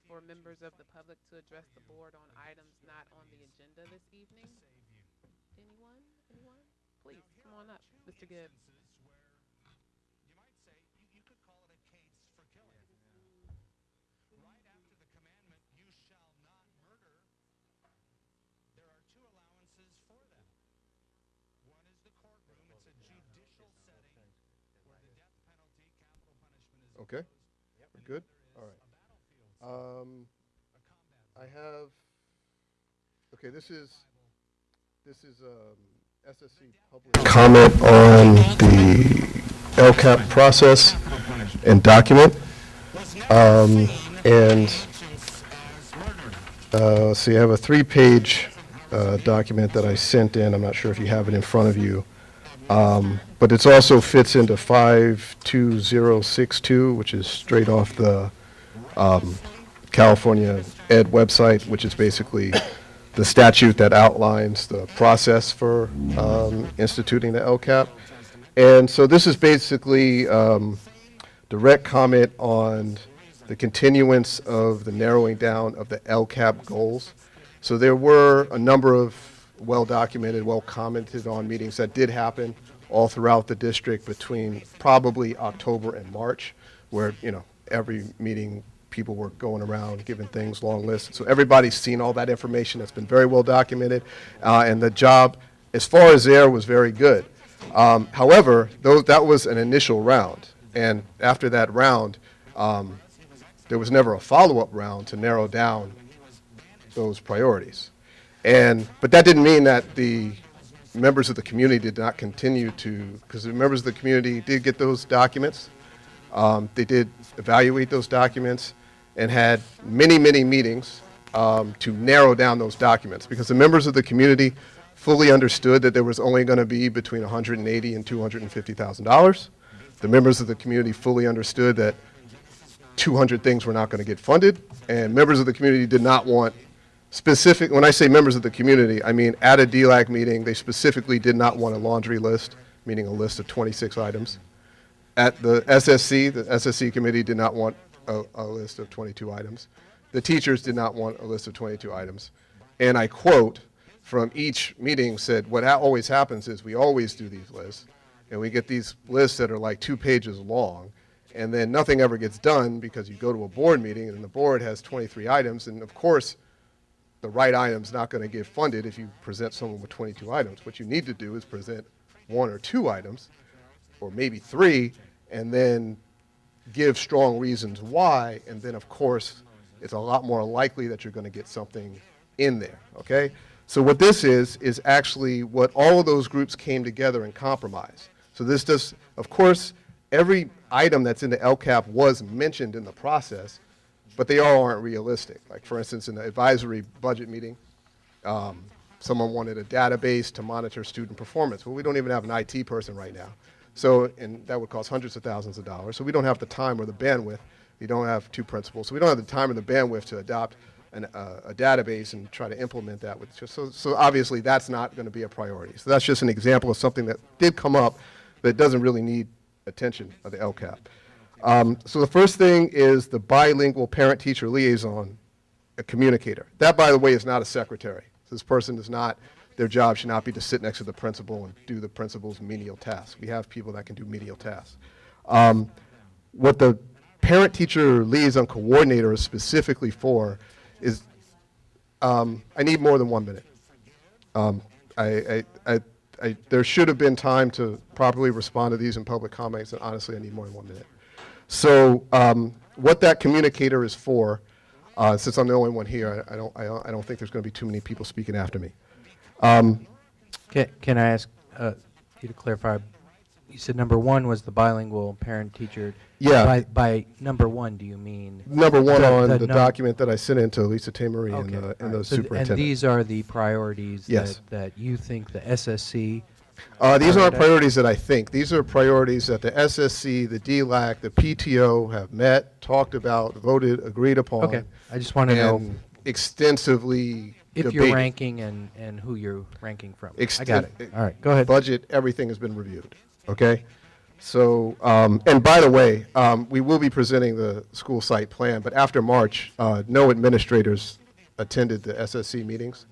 for members of the public to address the board on items not on the agenda this evening? Anyone? Anyone? Please, come on up, Mr. Gibb. Okay, we're good. All right. I have. Okay, this is SSC public comment on the LCAP process and document. And see, I have a 3-page document that I sent in. I'm not sure if you have it in front of you. But it also fits into 52062, which is straight off the California Ed website, which is basically the statute that outlines the process for instituting the LCAP. And so this is basically direct comment on the continuance of the narrowing down of the LCAP goals. So there were a number of well-documented, well-commented on meetings that did happen all throughout the district between probably October and March, where, you know, every meeting people were going around giving things long lists. So everybody's seen all that information. That's been very well documented, and the job, as far as there, was very good. However, that was an initial round, and after that round, there was never a follow-up round to narrow down those priorities. But that didn't mean that the members of the community did not continue to, because the members of the community did get those documents. They did evaluate those documents and had many, many meetings to narrow down those documents, because the members of the community fully understood that there was only going to be between $180,000 and $250,000. The members of the community fully understood that 200 things were not going to get funded, and members of the community did not want specific. When I say members of the community, I mean at a DLAC meeting, they specifically did not want a laundry list, meaning a list of 26 items. At the SSC committee did not want a list of 22 items. The teachers did not want a list of 22 items. And I quote from each meeting said, what always happens is we always do these lists, and we get these lists that are like 2 pages long, and then nothing ever gets done because you go to a board meeting and the board has 23 items, and of course, the right item's not going to get funded if you present someone with 22 items. What you need to do is present 1 or 2 items, or maybe 3, and then give strong reasons why, and then of course, it's a lot more likely that you're going to get something in there, okay? So what this is actually what all of those groups came together and compromised. So this does, of course, every item that's in the LCAP was mentioned in the process, but they all aren't realistic. Like, for instance, in the advisory budget meeting, someone wanted a database to monitor student performance. Well, we don't even have an IT person right now. So, and that would cost hundreds of thousands of dollars. So we don't have the time or the bandwidth. We don't have 2 principals. So we don't have the time or the bandwidth to adopt a database and try to implement that. So obviously that's not going to be a priority. So that's just an example of something that did come up that doesn't really need attention of the LCAP. So the first thing is the bilingual parent-teacher liaison, a communicator. That, by the way, is not a secretary. So this person is not, their job should not be to sit next to the principal and do the principal's menial tasks. We have people that can do menial tasks. What the parent-teacher liaison coordinator is specifically for is, I need more than 1 minute. There should have been time to properly respond to these in public comments, and honestly, I need more than 1 minute. So what that communicator is for, since I'm the only one here, I don't think there's going to be too many people speaking after me. Can I ask you to clarify? You said number 1 was the bilingual parent-teacher. Yeah. By number 1, do you mean? Number 1 on the document that I sent in to Lisa Emery okay. and the superintendent. And these are the priorities yes. that you think the SSC? These aren't priorities that I think. These are priorities that the SSC, the DLAC, the PTO have met, talked about, voted, agreed upon. Okay. I just want to know extensively if debated. you're ranking and who you're ranking from. I got it. All right, go ahead. Budget, everything has been reviewed. Okay? So, and by the way, we will be presenting the school site plan, but after March, no administrators attended the SSC meetings.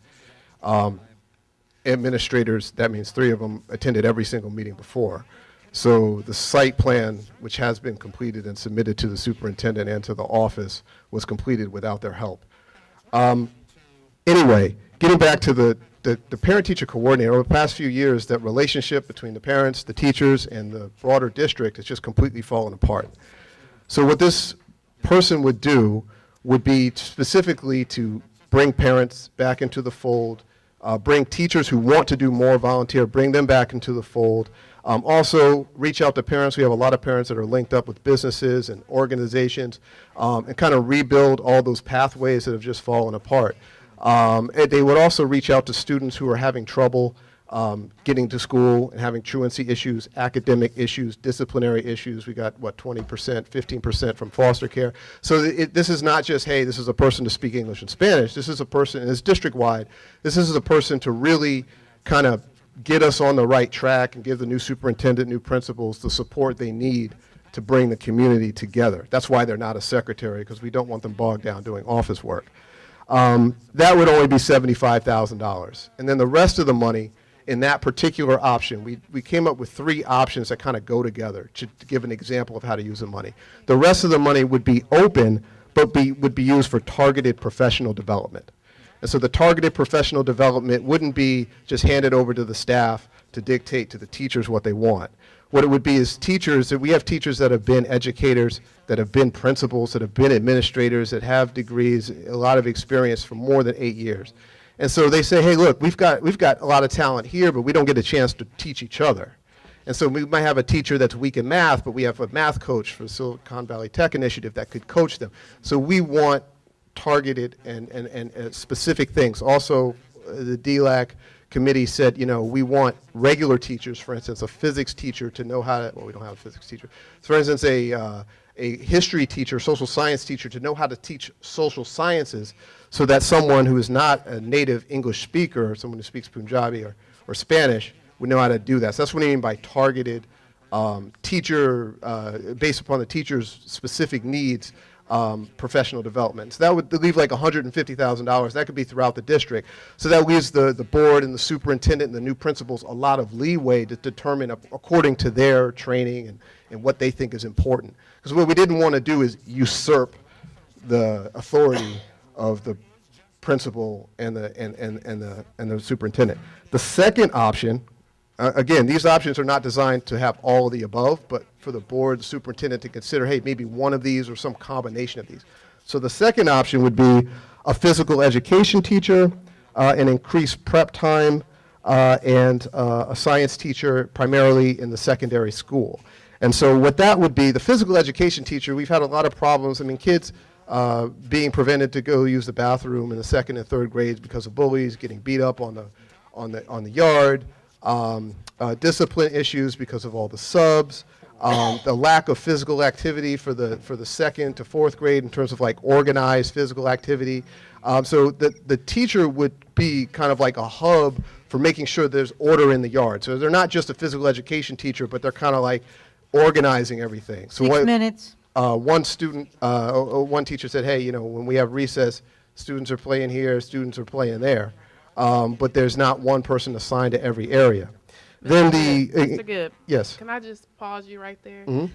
Administrators, that means 3 of them, attended every single meeting before. So the site plan, which has been completed and submitted to the superintendent and to the office, was completed without their help. Anyway, getting back to the parent-teacher coordinator, over the past few years, that relationship between the parents, the teachers, and the broader district has just completely fallen apart. So what this person would do would be specifically to bring parents back into the fold, bring teachers who want to do more volunteer, bring them back into the fold. Also, reach out to parents. We have a lot of parents that are linked up with businesses and organizations, and kind of rebuild all those pathways that have just fallen apart. And they would also reach out to students who are having trouble getting to school and having truancy issues, academic issues, disciplinary issues. We got, what, 20%, 15% from foster care. So this is not just, hey, this is a person to speak English and Spanish. This is a person, and it's district-wide, this is a person to really kind of get us on the right track and give the new superintendent, new principals the support they need to bring the community together. That's why they're not a secretary, because we don't want them bogged down doing office work. That would only be $75,000. And then the rest of the money in that particular option, we came up with 3 options that kind of go together to give an example of how to use the money. The rest of the money would be open, but would be used for targeted professional development. And so the targeted professional development wouldn't be just handed over to the staff to dictate to the teachers what they want. What it would be is teachers, that we have teachers that have been educators, that have been principals, that have been administrators, that have degrees, a lot of experience for more than 8 years. And so they say, hey, look, we've got a lot of talent here, but we don't get a chance to teach each other. And so we might have a teacher that's weak in math, but we have a math coach for the Silicon Valley Tech Initiative that could coach them. So we want targeted and specific things. Also, the DLAC committee said, you know, we want regular teachers, for instance, a physics teacher to know how to, well, we don't have a physics teacher. For instance, a history teacher, social science teacher to know how to teach social sciences so that someone who is not a native English speaker, someone who speaks Punjabi or Spanish, would know how to do that. So that's what I mean by targeted teacher, based upon the teacher's specific needs, professional development. So that would leave like $150,000. That could be throughout the district. So that leaves the board and the superintendent and the new principals a lot of leeway to determine according to their training and what they think is important. Because what we didn't want to do is usurp the authority of the principal and the superintendent. The second option, again, these options are not designed to have all of the above, but for the board, the superintendent to consider, hey, maybe one of these or some combination of these. So the second option would be a physical education teacher, an increased prep time, and a science teacher primarily in the secondary school. And so what that would be, the physical education teacher, we've had a lot of problems. I mean, kids being prevented to go use the bathroom in the 2nd and 3rd grades because of bullies, getting beat up on the yard, discipline issues because of all the subs, the lack of physical activity for the 2nd to 4th grade in terms of like organized physical activity. So the teacher would be kind of like a hub for making sure there's order in the yard. So they're not just a physical education teacher, but they're kind of like organizing everything. So 6 minutes. One teacher said, hey, you know, when we have recess, students are playing here, students are playing there. But there's not one person assigned to every area. Then Mr. Gibb, yes. can I just pause you right there? Mm-hmm.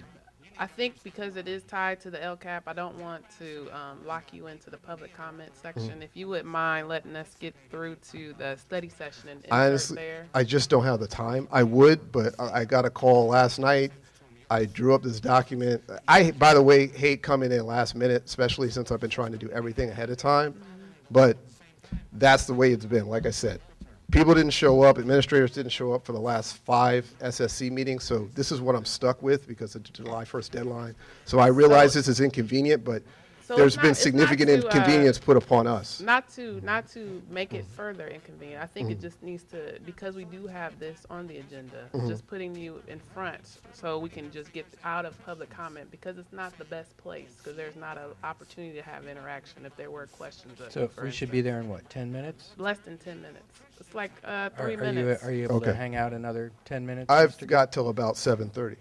I think because it is tied to the LCAP, I don't want to lock you into the public comment section. Mm-hmm. If you wouldn't mind letting us get through to the study session and insert Honestly, there. I just don't have the time. I would, but I got a call last night. I drew up this document. I, by the way, hate coming in last minute, especially since I've been trying to do everything ahead of time. Mm-hmm. But that's the way it's been. Like I said, people didn't show up. Administrators didn't show up for the last 5 SSC meetings. So this is what I'm stuck with because of the July 1st deadline. So I realize this is inconvenient, but there's been significant inconvenience put upon us. Not to make it further inconvenient. I think it just needs to, because we do have this on the agenda, just putting you in front so we can just get out of public comment, because it's not the best place, because there's not an opportunity to have interaction if there were questions. So we should be there in what, 10 minutes? Less than 10 minutes. It's like 3 minutes. Are you able Okay. to hang out another 10 minutes? I've got till about 7:30.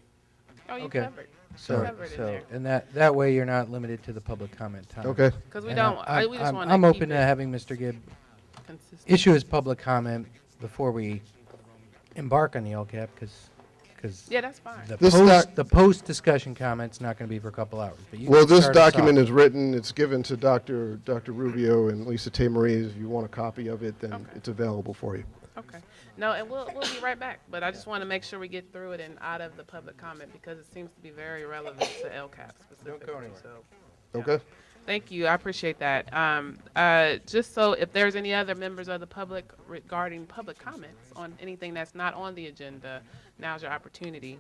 Oh, you Okay. covered. So, Covered in there. and that way you're not limited to the public comment time. Okay. Because we And don't, I'm- we just want to I'm keep open to it having Mr. Gibb consistent. issue his public comment before we embark on the LCAP, because Yeah, that's fine. the post-discussion comment's not going to be for a couple hours. But you Well, can this start us document off. is written, it's given to Dr. Rubio and Lisa Emery. If you want a copy of it, then Okay. it's available for you. Okay. No, and we'll be right back. But I just want to make sure we get through it and out of the public comment because it seems to be very relevant to LCAP specifically. anywhere. So, yeah. Okay? Thank you. I appreciate that. Just so if there's any other members of the public regarding public comments on anything that's not on the agenda, now's your opportunity.